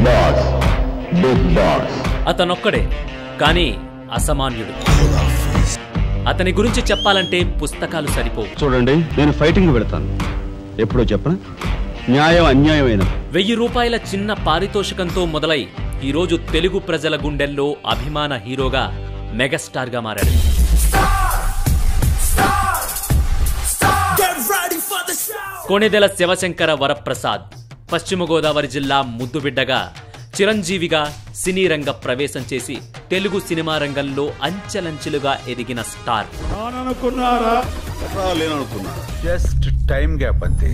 Boss, big boss. అతనొక్కడే కానీ అసామాన్యుడు. అతని గురించి చెప్పాలంటే పుస్తకాలు సరిపోవు. చూడండి, నేను ఫైటింగ్ పెడతాను. ఎప్పుడో చెప్పనా, న్యాయం అన్యాయమైన 1000 రూపాయల చిన్న పారితోషికంతో మొదలై ఈరోజు తెలుగు ప్రజల గుండెల్లో అభిమాన హీరోగా మెగాస్టార్ గా మారాడు. కొణిదెల శివశంకర వరప్రసాద్ పశ్చిమ గోదావరి జిల్లా ముద్దుబిడ్డగా చిరంజీవిగా సినీ రంగ ప్రవేశం చేసి తెలుగు సినిమా రంగంలో అంచెలంచెలుగా ఎదిగిన స్టార్. జస్ట్ టైం గ్యాప్ అంతే.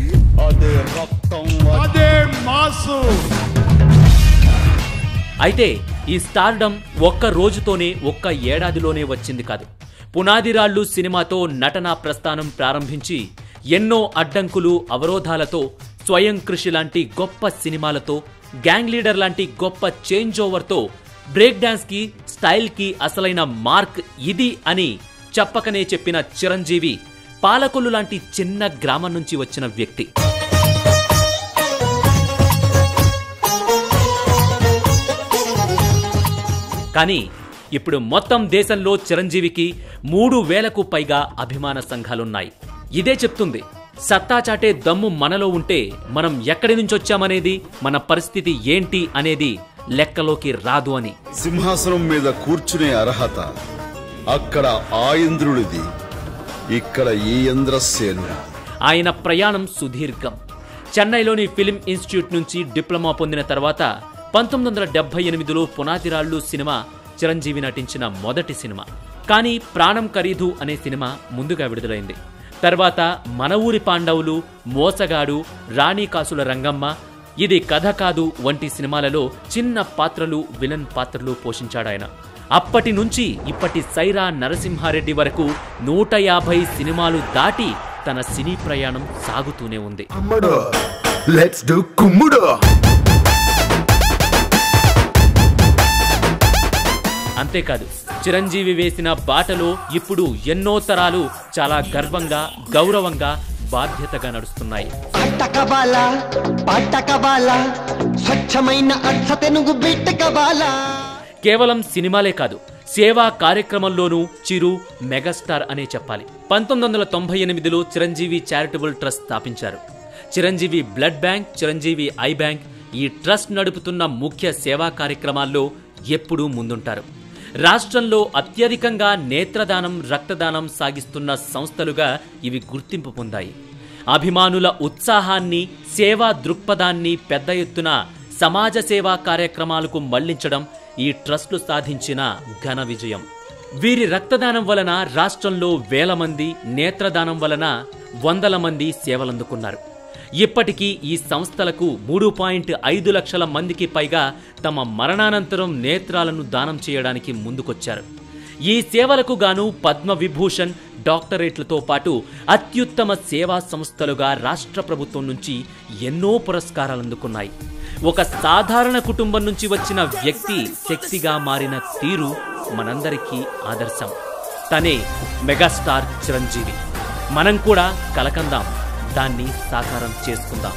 అయితే ఈ స్టార్డమ్ ఒక్క రోజుతోనే, ఒక్క ఏడాదిలోనే వచ్చింది కాదు. పునాదిరాళ్లు సినిమాతో నటనా ప్రస్థానం ప్రారంభించి ఎన్నో అడ్డంకులు, అవరోధాలతో, స్వయం కృషి లాంటి గొప్ప సినిమాలతో, గ్యాంగ్ లీడర్ లాంటి గొప్ప చేంజ్ ఓవర్తో బ్రేక్ డాన్స్ కి, స్టైల్ కి అసలైన మార్క్ ఇది అని చెప్పకనే చెప్పిన చిరంజీవి పాలకొల్లు లాంటి చిన్న గ్రామం నుంచి వచ్చిన వ్యక్తి. కానీ ఇప్పుడు మొత్తం దేశంలో చిరంజీవికి 3000కు పైగా అభిమాన సంఘాలున్నాయి. ఇదే చెప్తుంది, సత్తా చాటే దమ్ము మనలో ఉంటే మనం ఎక్కడి నుంచి వచ్చామనేది, మన పరిస్థితి ఏంటి అనేది లెక్కలోకి రాదు అని. సింహాసనం మీద కూర్చునే అర్హత అక్కడ ఆ ఇంద్రుడిది, ఇక్కడ ఈ ఇంద్రసేనుడు. ఆయన ప్రయాణం సుదీర్ఘం. చెన్నైలోని ఫిలిం ఇన్స్టిట్యూట్ నుంచి డిప్లొమా పొందిన తర్వాత 1978లో పునాదిరాళ్లు సినిమా చిరంజీవి నటించిన మొదటి సినిమా. కానీ ప్రాణం ఖరీదు అనే సినిమా ముందుగా విడుదలైంది. తర్వాత మన ఊరి పాండవులు, మోసగాడు, రాణి కాసుల రంగమ్మ, ఇది కథ కాదు వంటి సినిమాలలో చిన్న పాత్రలు, విలన్ పాత్రలు పోషించాడాయన. అప్పటి నుంచి ఇప్పటి సైరా నరసింహారెడ్డి వరకు 150 సినిమాలు దాటి తన సినీ ప్రయాణం సాగుతూనే ఉంది. అంతేకాదు, చిరంజీవి వేసిన బాటలో ఇప్పుడు ఎన్నో తరాలు చాలా గర్వంగా, గౌరవంగా, బాధ్యతగా నడుస్తున్నాయి. కేవలం సినిమాలే కాదు, సేవా కార్యక్రమంలోనూ చిరు మెగాస్టార్ అనే చెప్పాలి. 1998లో చిరంజీవి చారిటబుల్ ట్రస్ట్ స్థాపించారు. Chiranjeevi blood bank, Chiranjeevi I bank ఈ ట్రస్ట్ నడుపుతున్న ముఖ్య సేవా కార్యక్రమాల్లో ఎప్పుడూ ముందుంటారు. రాష్ట్రంలో అత్యధికంగా నేత్రదానం, రక్తదానం సాగిస్తున్న సంస్థలుగా ఇవి గుర్తింపు పొందాయి. అభిమానుల ఉత్సాహాన్ని, సేవా దృక్పథాన్ని పెద్ద ఎత్తున సమాజ సేవా కార్యక్రమాలకు మళ్లించడం ఈ ట్రస్టులు సాధించిన ఘన విజయం. వీరి రక్తదానం వలన రాష్ట్రంలో 1000 మంది, నేత్రదానం వలన 100 మంది సేవలందుకున్నారు. ఇప్పటికీ ఈ సంస్థలకు 3.5 లక్షల మందికి పైగా తమ మరణానంతరం నేత్రాలను దానం చేయడానికి ముందుకొచ్చారు. ఈ సేవలకు గాను పద్మవిభూషణ్, డాక్టరేట్లతో పాటు అత్యుత్తమ సేవా సంస్థలుగా రాష్ట్ర ప్రభుత్వం నుంచి ఎన్నో పురస్కారాలు అందుకున్నాయి. ఒక సాధారణ కుటుంబం నుంచి వచ్చిన వ్యక్తి శక్తిగా మారిన తీరు మనందరికీ ఆదర్శం. తనే మెగాస్టార్ చిరంజీవి. మనం కూడా కలకందాం, దాన్ని సాకారం చేసుకుందాం.